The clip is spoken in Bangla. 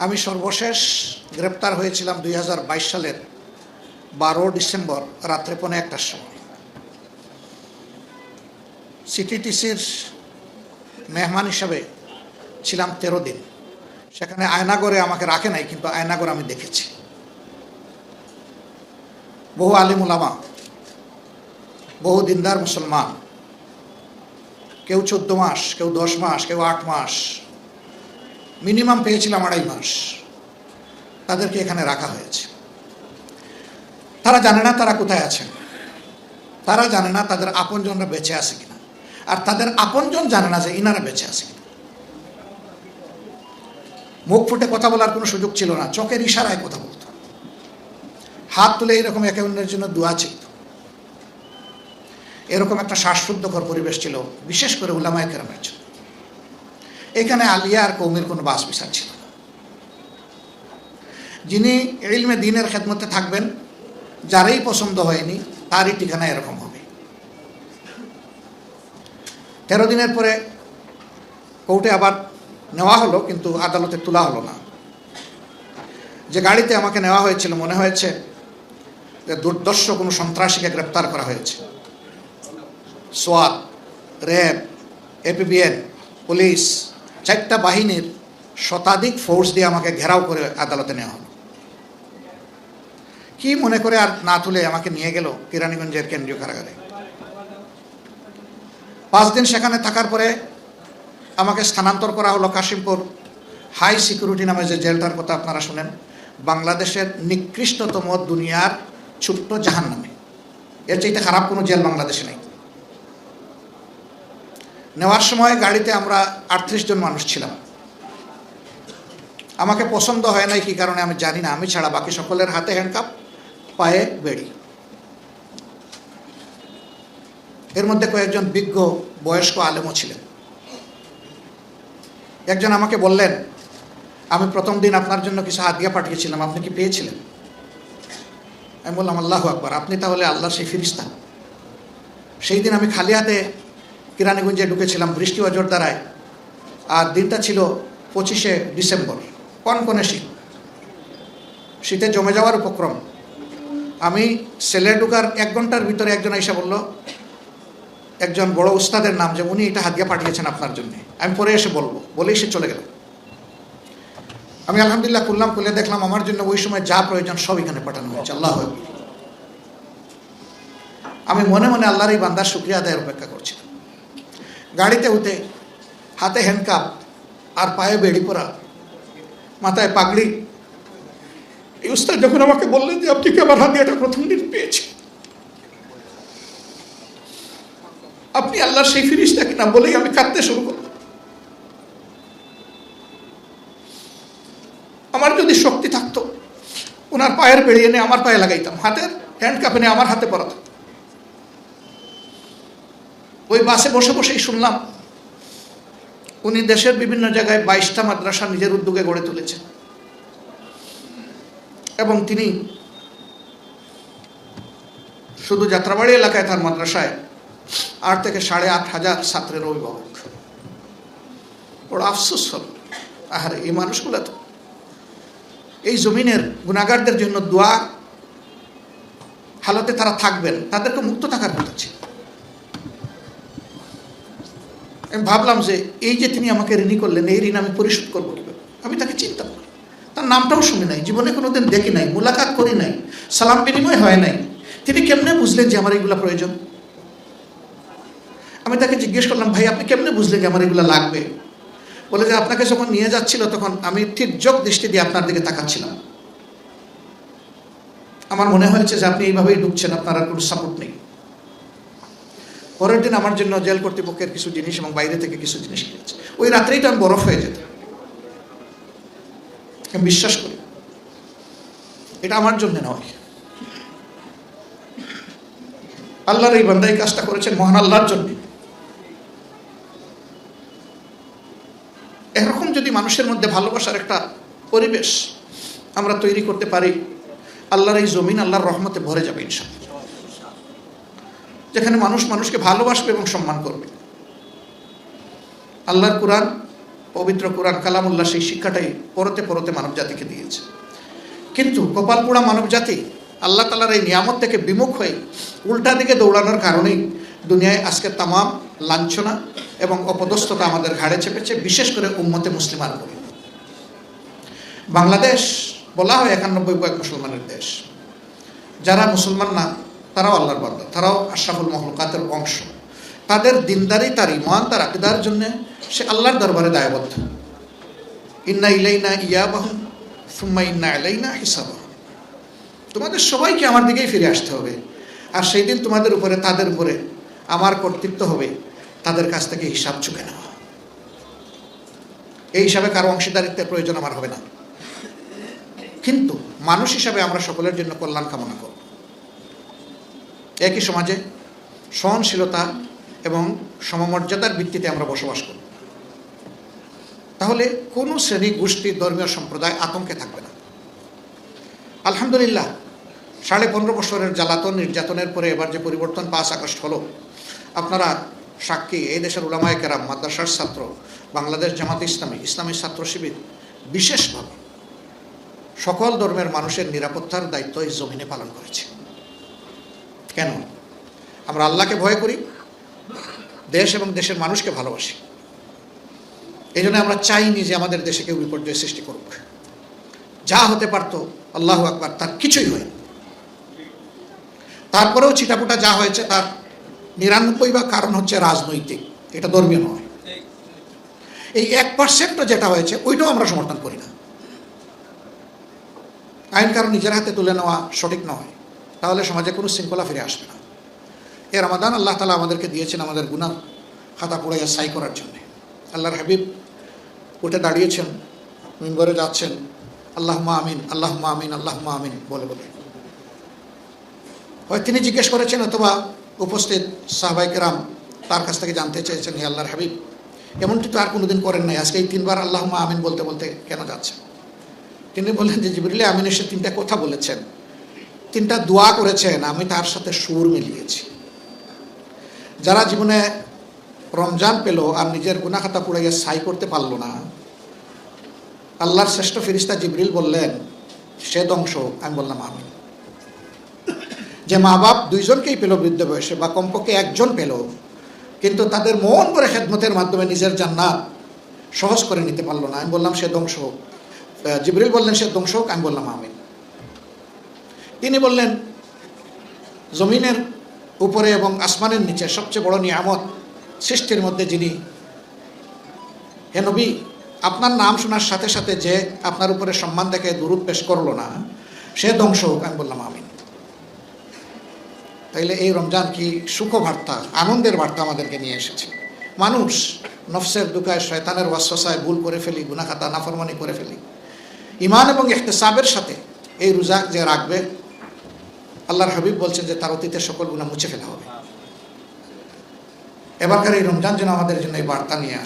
আমি সর্বশেষ গ্রেপ্তার হয়েছিলাম 2022 সালের 12 ডিসেম্বর রাত্রে 1:15টার সময়। সিটিটিসির মেহমান হিসাবে ছিলাম 13 দিন। সেখানে আয়নাগরে আমাকে রাখে নাই, কিন্তু আয়নাগর আমি দেখেছি। বহু আলিম উলামা, বহু দিনদার মুসলমান, কেউ 14 মাস, কেউ 10 মাস, কেউ 8 মাস, মিনিমাম পেয়েছিলাম 2.5 মাস, তাদেরকে এখানে রাখা হয়েছে। তারা জানে না তারা কোথায় আছেন, তারা জানে না তাদের আপনজনরা বেঁচে আছে কিনা, আর তাদের আপনজন জানে না যে ইনারা বেঁচে আছে কিনা। মুখ ফুটে কথা বলার কোনো সুযোগ ছিল না, চোখের ইশারায় কথা বলতো, হাত তুলে এরকম একে অন্যের জন্য দোয়া চাইত। এরকম একটা শ্বাসরুদ্ধকর পরিবেশ ছিল, বিশেষ করে উলামায়ে কেরামের জন্য। এখানে আলিয়া আর কৌমের কোনো বাস বিচার ছিল না। যিনি ইলমে দ্বীনের খেদমতে থাকবেন, যারই পছন্দ হয়নি তারই ঠিকানা এরকম হবে। 13 দিনের পরে কোর্টে আবার নেওয়া হলো, কিন্তু আদালতে তোলা হলো না। যে গাড়িতে আমাকে নেওয়া হয়েছিল, মনে হয়েছে যে দুর্দর্শ কোনো সন্ত্রাসীকে গ্রেপ্তার করা হয়েছে। সোয়াত, র্যাব, এপিবিএন, পুলিশ, 4টা বাহিনীর শতাধিক ফোর্স দিয়ে আমাকে ঘেরাও করে আদালতে নেওয়া হলো। কি মনে করে আর না তুলে আমাকে নিয়ে গেল কেরানীগঞ্জের কেন্দ্রীয় কারাগারে। 5 দিন সেখানে থাকার পরে আমাকে স্থানান্তর করা হলো কাশিমপুর হাই সিকিউরিটি নামে যে জেলটার কথা আপনারা শুনেন, বাংলাদেশের নিকৃষ্টতম দুনিয়ার ছোট্ট জাহান্নামে। এর চাইতে খারাপ কোনো জেল বাংলাদেশে নেই। নেওয়ার সময় গাড়িতে আমরা 38 জন মানুষ ছিলাম। আমাকে পছন্দ হয় নাই কি কারণে আমি জানি না, আমি ছাড়া বাকি সকলের হাতে হ্যান্ডকাপ, পায়ে বেড়ি। এর মধ্যে কয়েকজন বিজ্ঞ বয়স্ক আলেমও ছিলেন। একজন আমাকে বললেন, আমি প্রথম দিন আপনার জন্য কিছু হাদিয়া পাঠিয়েছিলাম, আপনি কি পেয়েছিলেন? আমি বললাম, আল্লাহু আকবার, আপনি তাহলে আল্লাহর সেই ফিরিস্তা। সেই দিন আমি খালি হাতে কেরানীগঞ্জে ঢুকেছিলাম, বৃষ্টি অজর দ্বারায়, আর দিনটা ছিল 25শে ডিসেম্বর, কনকনে শীত, শীতে জমে যাওয়ার উপক্রম। আমি সেলে ঢুকার 1 ঘন্টার ভিতরে একজন আইসা বলল, একজন বড় উস্তাদের নাম, যে উনি এটা হাদিয়া পাঠিয়েছেন আপনার জন্য, আমি পরে এসে বলবো, বলেই সে চলে গেল। আমি আলহামদুলিল্লাহ খুললাম, খুলে দেখলাম আমার জন্য ওই সময় যা প্রয়োজন সব এখানে পাঠানো হয়েছে। আল্লাহ আকবার। আমি মনে মনে আল্লাহর এই বান্দার শুকরিয়া আদায়ের অপেক্ষা করছিলাম। গাড়িতে উঠে হাতে হ্যান্ডকাপ আর পায়ে বেড়ি পরা, মাথায় পাগড়ি, এই উস্তাদ যখন আমাকে বললেন যে আপনি কি আমার হাদিয়াটা প্রথম দিন পেয়েছেন, আপনি আল্লাহর সেই ফিরিস্তা কিনা, বলেই আমি কাঁদতে শুরু করলাম। আমার যদি শক্তি থাকতো, ওনার পায়ের বেড়ি এনে আমার পায়ে লাগাইতাম, হাতের হ্যান্ডকাপ এনে আমার হাতে পরাতাম। ওই বাসে বসে বসেই শুনলাম উনি দেশের বিভিন্ন জায়গায় 22টা মাদ্রাসা নিজের উদ্যোগে গড়ে তুলেছেন, এবং তিনি শুধু যাত্রাবাড়ি এলাকায় তার মাদ্রাসায় 8 থেকে 8,500 ছাত্রের অভিভাবক। বড় আফসোস হল, আর এই মানুষগুলো তো এই জমিনের গুনাহগারদের জন্য দোয়া হালতে তারা থাকবেন, তাদেরকে মুক্ত থাকার কথা ছিল। আমি ভাবলাম যে এই যে তিনি আমাকে ঋণী করলেন, এই ঋণ আমি পরিশোধ করবো কিভাবে। আমি তাকে চিন্তা করি, তার নামটাও শুনি নাই, জীবনে কোনোদিন দেখি নাই, মুলাকাত করি নাই, সালাম বিনিময় হয় নাই। তিনি কেমনে বুঝলেন যে আমার এইগুলা প্রয়োজন? আমি তাকে জিজ্ঞেস করলাম, ভাই আপনি কেমনে বুঝলেন যে আমার এগুলো লাগবে? বলে যে আপনাকে যখন নিয়ে যাচ্ছিল তখন আমি ঠিক যোগ দৃষ্টি দিয়ে আপনার দিকে তাকাচ্ছিলাম, আমার মনে হয়েছে যে আপনি এইভাবেই ঢুকছেন, আপনার আর কোনো সাপোর্ট নেই। পরের দিন আমার জন্য জেল কর্তৃপক্ষের কিছু জিনিস এবং বাইরে থেকে কিছু জিনিস কিনেছে। ওই রাত্রেই তো আমি বরফ হয়ে যেত। আমি বিশ্বাস করি এটা আমার জন্য নয়, আল্লাহর এই বান্দা এই কাজটা করেছেন মহান আল্লাহর জন্য। এরকম যদি মানুষের মধ্যে ভালোবাসার একটা পরিবেশ আমরা তৈরি করতে পারি, আল্লাহর এই জমিন আল্লাহর রহমতে ভরে যাবে ইনশাআল্লাহ। যেখানে মানুষ মানুষকে ভালোবাসবে এবং সম্মান করবে। আল্লাহর কুরআন পবিত্র কোরআন কালামুল্লাহ সেই শিক্ষাটাই পরতে পরতে মানব জাতিকে দিয়েছে। কিন্তু কপাল পোড়া মানব জাতি আল্লাহ তাআলার এই নিয়ামত থেকে বিমুখ হয়ে উল্টা দিকে দৌড়ানোর কারণেই দুনিয়ায় আজকে তামাম লাঞ্ছনা এবং অপদস্থতা আমাদের ঘাড়ে চেপেছে, বিশেষ করে উম্মতে মুসলিমার উপরে। বাংলাদেশ বলা হয় 91% মুসলমানের দেশ। যারা মুসলমান না তারাও আল্লাহর বান্দা, তারাও আশরাফুল মাখলুকাতের অংশ। তাদের দিনদারি, তার ঈমান, তার আকীদার জন্য সে আল্লাহর দরবারে দায়বদ্ধ। ইন্না ইলাইনা ইয়াবাহুম সুম্মা ইন্না আলাইনা হিসাবাহুম। তোমাদের সবাইকে আমার দিকেই ফিরে আসতে হবে, আর সেই দিন তোমাদের উপরে, তাদের উপরে আমার কর্তৃত্ব হবে, তাদের কাছ থেকে হিসাব চুকে নেওয়া। এই হিসাবে কারো অংশীদারিত্বের প্রয়োজন আমার হবে না, কিন্তু মানুষ হিসাবে আমরা সকলের জন্য কল্যাণ কামনা করব। একই সমাজে সহনশীলতা এবং সমমর্যাদার ভিত্তিতে আমরা বসবাস করব, তাহলে কোনো শ্রেণী, গোষ্ঠী, ধর্মীয় সম্প্রদায় আতঙ্কে থাকবে না। আলহামদুলিল্লাহ, 15.5 বছরের জ্বালাতন নির্যাতনের পরে এবার যে পরিবর্তন 5 আগস্ট হলো, আপনারা সাক্ষী। এই দেশের উলামায়ে কেরাম, মাদ্রাসার ছাত্র, বাংলাদেশ জামাত ইসলামী, ইসলামী ছাত্র শিবির বিশেষভাবে সকল ধর্মের মানুষের নিরাপত্তার দায়িত্ব এই জমিনে পালন করেছে। কেন? আমরা আল্লাহকে ভয় করি, দেশ এবং দেশের মানুষকে ভালোবাসি। এই জন্য আমরা চাইনি যে আমাদের দেশে কেউ বিপর্যয় সৃষ্টি করুক। যা হতে পারত, আল্লাহু আকবার, তার কিছুই হয়নি। তারপরেও ছিটাফোটা যা হয়েছে তার 99 কারণ হচ্ছে রাজনৈতিক, এটা ধর্মীয় নয়। এই 1% যেটা হয়েছে ওইটাও আমরা সমর্থন করি না। আইন কারণ নিজের হাতে তুলে নেওয়া সঠিক নয়, তাহলে সমাজে কোনো শৃঙ্খলা ফিরে আসবে না। এ রমাদান আল্লাহ তাআলা আমাদেরকে দিয়েছেন আমাদের গুনাহ খাতা পুড়াইয়া ছাই করার জন্যে। আল্লাহর হাবিব উঠে দাঁড়িয়েছেন, মিম্বরে যাচ্ছেন, আল্লাহুম্মা আমিন, আল্লাহুম্মা আমিন, আল্লাহুম্মা আমিন বলে বলে। হয় তিনি জিজ্ঞেস করেছেন, অথবা উপস্থিত সাহাবায়ে কেরাম তার কাছ থেকে জানতে চেয়েছেন, হে আল্লাহর হাবিব, এমনটি তো আর কোনোদিন করেন নাই, আজকে এই 3বার আল্লাহুম্মা আমিন বলতে বলতে কেন যাচ্ছেন? তিনি বললেন যে জিবরিল আমিন এসে 3টা কথা বলেছেন, 3টা দোয়া করেছেন, আমি তার সাথে সুর মিলিয়েছি। যারা জীবনে রমজান পেল আর নিজের গুনাহ খাতা পুড়াইয়া ছাই করতে পারল না, আল্লাহর শ্রেষ্ঠ ফেরেশতা জিবরিল বললেন সে ধ্বংস। আমি বললাম আমিন। যে মা বাপ 2 জনকেই পেল বৃদ্ধ বয়সে, বা কমপক্ষে 1 জন পেল, কিন্তু তাদের মন করে খেদমতের মাধ্যমে নিজের জান্নাত সহজ করে নিতে পারলো না, আমি বললাম সে ধ্বংস হোক। জিবরিল বললেন সে ধ্বংস হোক, আমি বললাম আমিন। তিনি বললেন জমিনের উপরে এবং আসমানের নিচে সবচেয়ে বড় নিয়ামত সৃষ্টির মধ্যে যিনি, হে নবী, আপনার নাম শোনার সাথে সাথে যে আপনার উপরে সম্মান দেখে দুরূদ পেশ করলো না, সে ধ্বংস হোক। আমি বললাম আমিন। তাইলে এই রমজান কি সুখবার্তা, আনন্দের বার্তা আমাদেরকে নিয়ে এসেছে। মানুষ নফসের দুকায়, শয়তানের ওয়াসওয়াসায় ভুল করে ফেলি, গুনাহ খাতা নাফরমানি করে ফেলি। ঈমান এবং ইহতিসাবের সাথে এই রোজা যে রাখবে, আল্লাহর হাবিব বলছেন যে তার অতীতের সকল গুনাহ মুছে ফেলা হবে। এবারকার এই রমজান যেন আমাদের জন্য এই বার্তা নিয়ে আসে।